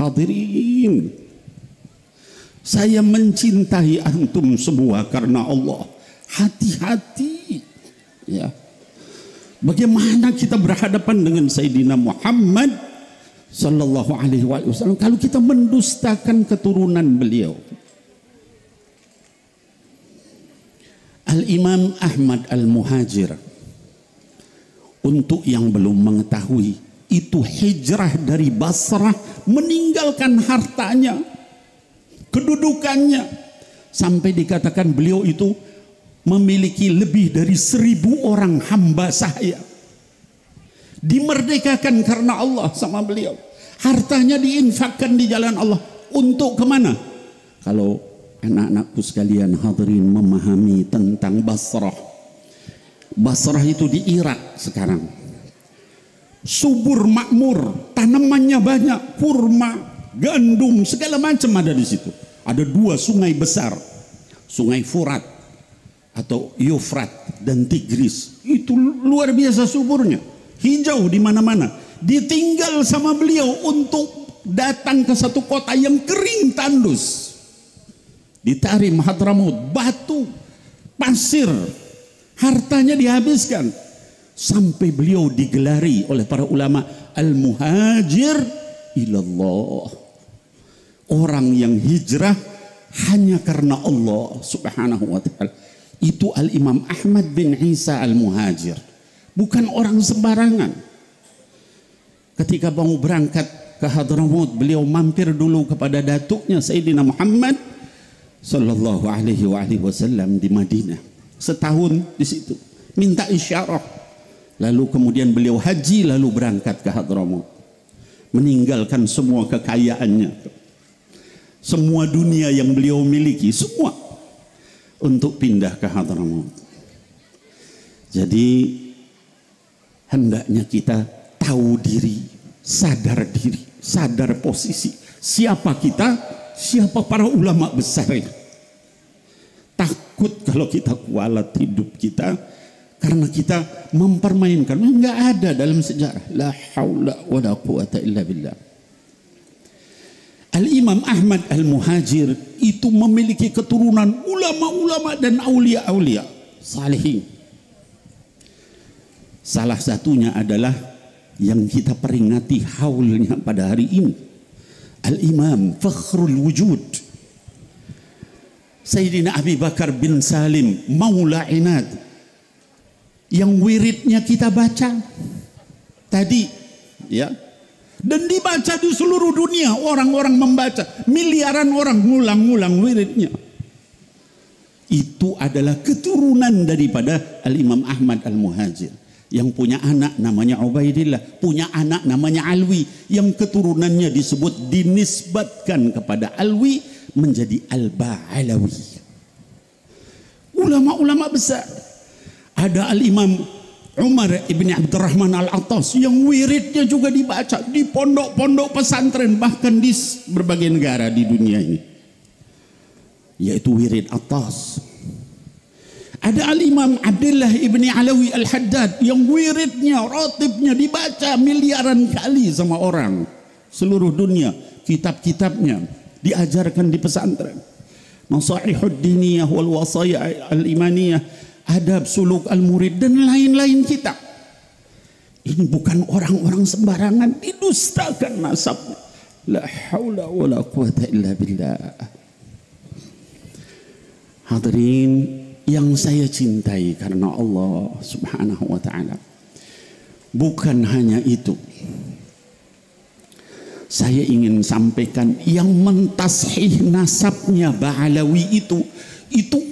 Hadirin, saya mencintai antum semua karena Allah. Hati-hati ya. Bagaimana kita berhadapan dengan Sayyidina Muhammad sallallahu alaihi wasallam kalau kita mendustakan keturunan beliau? Al-Imam Ahmad Al-Muhajir, untuk yang belum mengetahui, itu hijrah dari Basrah, meninggalkan hartanya, kedudukannya, sampai dikatakan beliau itu memiliki lebih dari 1000 orang hamba saya. Dimerdekakan karena Allah sama beliau. Hartanya diinfakkan di jalan Allah. Untuk kemana? Kalau anak-anakku sekalian hadirin memahami tentang Basrah. Basrah itu di Irak sekarang. Subur makmur, tanamannya banyak, kurma, gandum, segala macam ada di situ. Ada 2 sungai besar, Sungai Furat atau Yufrat dan Tigris. Itu luar biasa suburnya, hijau di mana-mana. Ditinggal sama beliau untuk datang ke satu kota yang kering tandus, di Tarim Hadramut, batu, pasir, hartanya dihabiskan. Sampai beliau digelari oleh para ulama al-muhajir ilallah, orang yang hijrah hanya karena Allah subhanahu wa ta'ala. Itu Al-Imam Ahmad bin Isa Al-Muhajir, bukan orang sembarangan. Ketika mau berangkat ke Hadramut, beliau mampir dulu kepada datuknya Sayyidina Muhammad sallallahu alaihi wasallam di Madinah. Setahun di situ, minta isyarah. Lalu kemudian beliau haji, lalu berangkat ke Hadramut, meninggalkan semua kekayaannya, semua dunia yang beliau miliki, semua, untuk pindah ke Hadramut. Jadi hendaknya kita tahu diri, sadar posisi. Siapa kita, siapa para ulama besar itu. Takut kalau kita kualat hidup kita karena kita mempermainkan. Enggak ada dalam sejarah. La haula wa la quwata illa billah. Al-Imam Ahmad Al-Muhajir itu memiliki keturunan ulama-ulama dan aulia-aulia salihin. Salah satunya adalah yang kita peringati haulnya pada hari ini, Al-Imam Fakhrul Wujud Sayyidina Abi Bakar bin Salim Maula Inad, yang wiridnya kita baca tadi ya, dan dibaca di seluruh dunia. Orang-orang membaca, miliaran orang ngulang-ngulang wiridnya. Itu adalah keturunan daripada Al-Imam Ahmad Al-Muhajir, yang punya anak namanya Ubaidillah, punya anak namanya Alwi, yang keturunannya disebut, dinisbatkan kepada Alwi, menjadi Al-Ba'alawi. Ulama-ulama besar. Ada Al-Imam Umar ibn Abdurrahman Al-Attas, yang wiridnya juga dibaca di pondok-pondok pesantren, bahkan di berbagai negara di dunia ini, yaitu wirid Attas. Ada Al-Imam Abdullah ibn Alawi Al-Haddad, yang wiridnya, rotibnya dibaca miliaran kali sama orang seluruh dunia. Kitab-kitabnya diajarkan di pesantren. Nasaihud Diniyah wal Wasaya Al-Imaniyah, Adab Suluk Al-Murid, dan lain-lain kitab. Ini bukan orang-orang sembarangan, didustakan nasabnya. La haula wa la quwata illa billah. Hadirin yang saya cintai karena Allah subhanahu wa ta'ala, bukan hanya itu. Saya ingin sampaikan, yang mentashih nasabnya Ba'alawi itu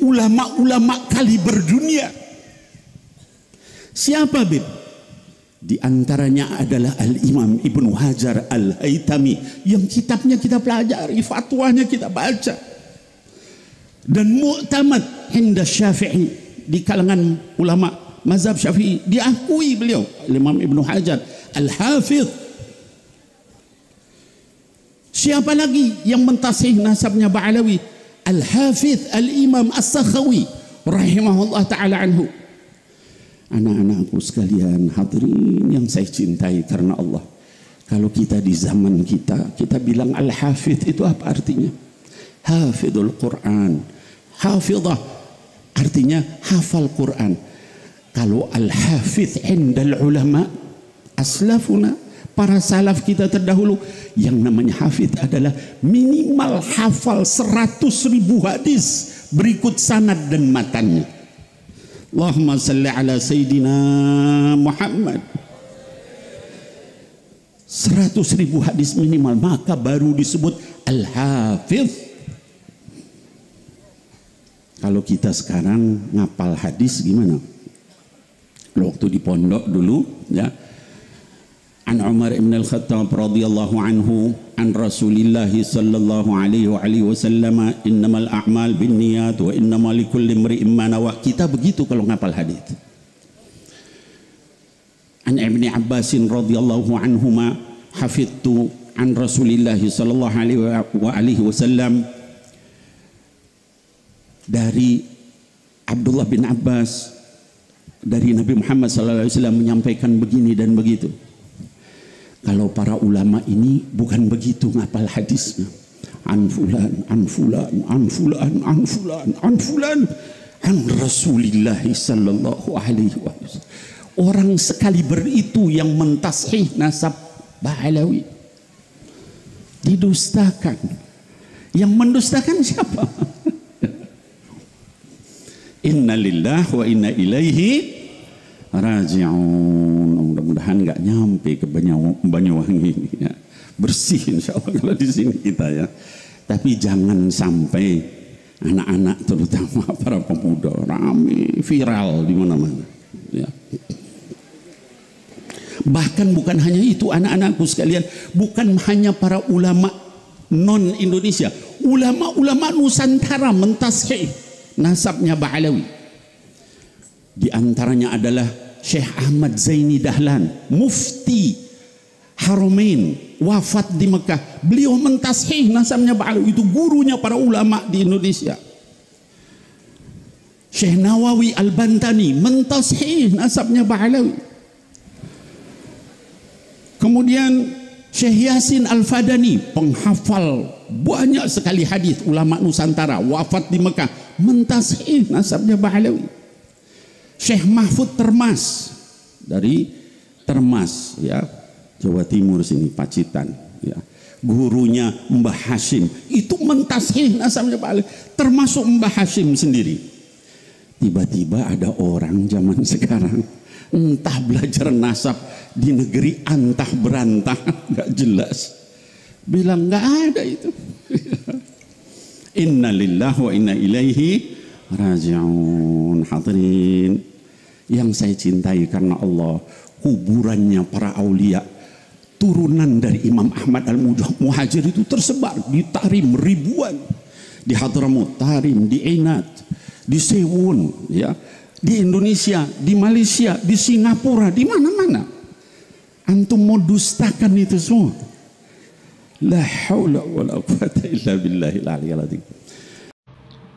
ulama-ulama kaliber dunia. Siapa Bib? Di antaranya adalah Al-Imam Ibnu Hajar Al-Haytami, yang kitabnya kita pelajari, fatwanya kita baca, dan mu'tamad hinda Syafi'i, di kalangan ulama mazhab Syafi'i diakui beliau, Imam Ibnu Hajar Al-Hafidh. Siapa lagi yang mentasih nasabnya Ba'alawi? Al-Hafidh Al-Imam As-Sakhawi rahimahullah ta'ala anhu. Anak-anakku sekalian hadirin yang saya cintai karena Allah, Kalau kita di zaman kita bilang al-hafidh itu apa artinya? Hafidhul Quran. Hafidhah artinya hafal Quran. Kalau al-hafidh indal ulama aslafuna, para salaf kita terdahulu, yang namanya hafidh adalah minimal hafal 100.000 hadis berikut sanad dan matanya. Allahumma salli ala Sayyidina Muhammad. 100.000 hadis minimal, maka baru disebut al-hafidh. Kalau kita sekarang ngapal hadis gimana? Waktu di pondok dulu ya, an Umar ibn al-Khattab radhiyallahu anhu an Rasulillah sallallahu alaihi wasallam, innamal a'mal binniyat wa innamal likulli imri'in ma nawa. Kita begitu kalau ngapal hadis. An Ibni Abbasin radhiyallahu anhuma hafidtu an Rasulillah sallallahu alaihi wasallam, dari Abdullah bin Abbas dari Nabi Muhammad sallallahu alaihi wasallam menyampaikan begini dan begitu. Kalau para ulama ini bukan begitu ngapal hadisnya. An fulan, an fulan, an fulan, an fulan, an fulan, an Rasulillah sallallahu alaihi wasallam. Orang sekali beritu yang mentashih nasab Ba'alawi didustakan. Yang mendustakan siapa? Inna lillahi wa inna ilaihi raji'un. Mudah-mudahan nggak nyampe ke Banyuwangi ini ya. Bersih insya Allah kalau di sini kita ya. Tapi jangan sampai anak-anak terutama para pemuda rame viral di mana-mana ya. Bahkan bukan hanya itu anak-anakku sekalian, bukan hanya para ulama non Indonesia, ulama-ulama Nusantara mentashih nasabnya Ba'alawi. Di antaranya adalah Syekh Ahmad Zaini Dahlan, mufti Haramain, wafat di Mekah. Beliau mentashih nasabnya Ba'alawi, itu gurunya para ulama di Indonesia. Syekh Nawawi Al-Bantani mentashih nasabnya Ba'alawi. Kemudian Syekh Yasin Al-Fadani, penghafal banyak sekali hadis, ulama Nusantara, wafat di Mekah, mentashih nasabnya Ba'alawi. Syekh Mahfud Termas dari Termas ya, Jawa Timur sini, Pacitan ya. Gurunya Mbah Hashim, itu mentashih nasabnya Ba'alawi, termasuk Mbah Hashim sendiri. Tiba-tiba ada orang zaman sekarang entah belajar nasab di negeri antah berantah nggak jelas, bilang nggak ada itu. Inna lillahi wa inna ilaihi raji'un. Hadirin yang saya cintai karena Allah, kuburannya para aulia turunan dari Imam Ahmad Al-Muhajir itu tersebar di Tarim ribuan, di Hadramut Tarim, di Ainat, di Sewun ya, di Indonesia, di Malaysia, di Singapura, di mana-mana. Antum mau dustakan itu semua. La haula wala quwata illa billahil aliyyil azim.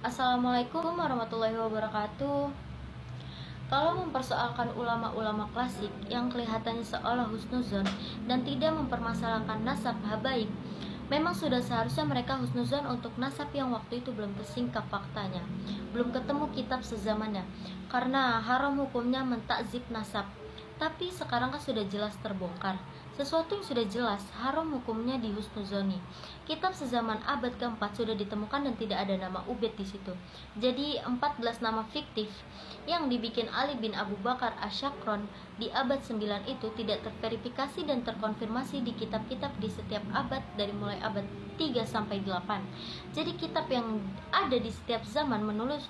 Assalamualaikum warahmatullahi wabarakatuh. Kalau mempersoalkan ulama-ulama klasik yang kelihatannya seolah husnuzon dan tidak mempermasalahkan nasab habaib, memang sudah seharusnya mereka husnuzon untuk nasab yang waktu itu belum tersingkap faktanya, belum ketemu kitab sezamannya, karena haram hukumnya mentakzib nasab. Tapi sekarang kan sudah jelas terbongkar. Sesuatu yang sudah jelas haram hukumnya dihusnuzoni. Kitab sezaman abad keempat sudah ditemukan dan tidak ada nama Ubaid di situ. Jadi 14 nama fiktif yang dibikin Ali bin Abu Bakar Asyakron di abad 9 itu tidak terverifikasi dan terkonfirmasi di kitab-kitab di setiap abad dari mulai abad 3 sampai 8. Jadi kitab yang ada di setiap zaman menulis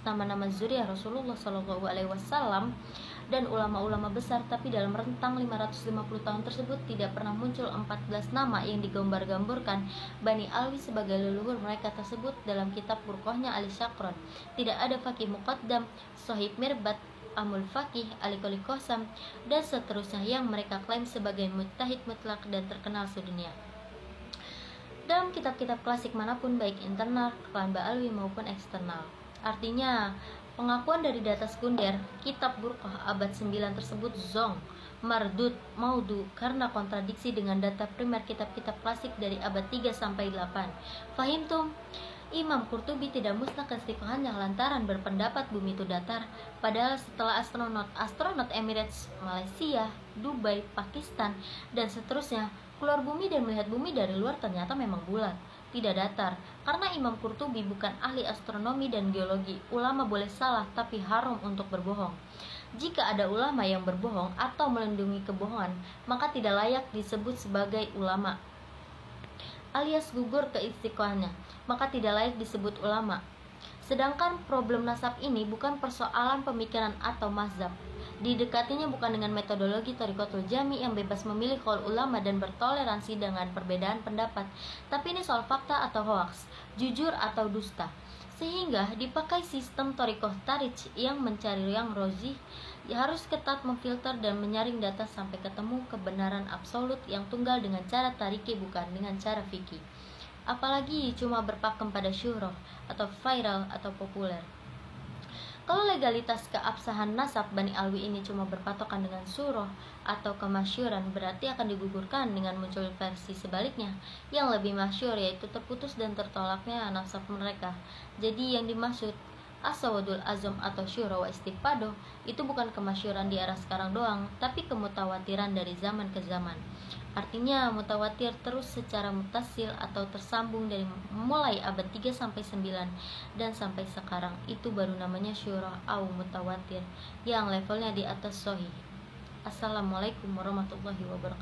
nama-nama zuriyah Rasulullah SAW dan ulama-ulama besar, tapi dalam rentang 550 tahun tersebut tidak pernah muncul 14 nama yang digambar-gamburkan Bani Alwi sebagai leluhur mereka tersebut dalam kitab Furqahnya Ali Syakron. Tidak ada Faqih Muqaddam, Sohib Mirbat, Amul Faqih, Ali Qoli Qasam, dan seterusnya yang mereka klaim sebagai mujtahid mutlak dan terkenal sedunia. Dalam kitab-kitab klasik manapun, baik internal, klan Ba'alwi maupun eksternal. Artinya, pengakuan dari data sekunder kitab Burqah abad 9 tersebut zong, mardud, maudu karena kontradiksi dengan data primer kitab-kitab klasik dari abad 3 sampai 8. Fahimtum? Imam Qurtubi tidak musnah keistiqomahannya lantaran berpendapat bumi itu datar, padahal setelah astronot Emirates, Malaysia, Dubai, Pakistan, dan seterusnya keluar bumi dan melihat bumi dari luar ternyata memang bulat, tidak datar. Karena Imam Qurtubi bukan ahli astronomi dan geologi, ulama boleh salah tapi haram untuk berbohong. Jika ada ulama yang berbohong atau melindungi kebohongan, maka tidak layak disebut sebagai ulama, alias gugur keistiqomahannya, maka tidak layak disebut ulama. Sedangkan problem nasab ini bukan persoalan pemikiran atau mazhab. Didekatinya bukan dengan metodologi Thariqatul Jami yang bebas memilih qaul ulama dan bertoleransi dengan perbedaan pendapat, tapi ini soal fakta atau hoaks, jujur atau dusta. Sehingga dipakai sistem Thariqah Tarij yang mencari yang rozih, harus ketat memfilter dan menyaring data sampai ketemu kebenaran absolut yang tunggal dengan cara tariki, bukan dengan cara fikih. Apalagi cuma berpakem pada syuhrah atau viral atau populer. Kalau legalitas keabsahan nasab Bani Alwi ini cuma berpatokan dengan surah atau kemasyuran, berarti akan digugurkan dengan muncul versi sebaliknya yang lebih masyhur, yaitu terputus dan tertolaknya nasab mereka. Jadi yang dimaksud As-Sawadul Azam atau Syura wa Istifado itu bukan kemasyuran di era sekarang doang, tapi kemutawatiran dari zaman ke zaman. Artinya mutawatir terus secara mutasil atau tersambung dari mulai abad 3 sampai 9 dan sampai sekarang. Itu baru namanya syura au mutawatir yang levelnya di atas sahih. Assalamualaikum warahmatullahi wabarakatuh.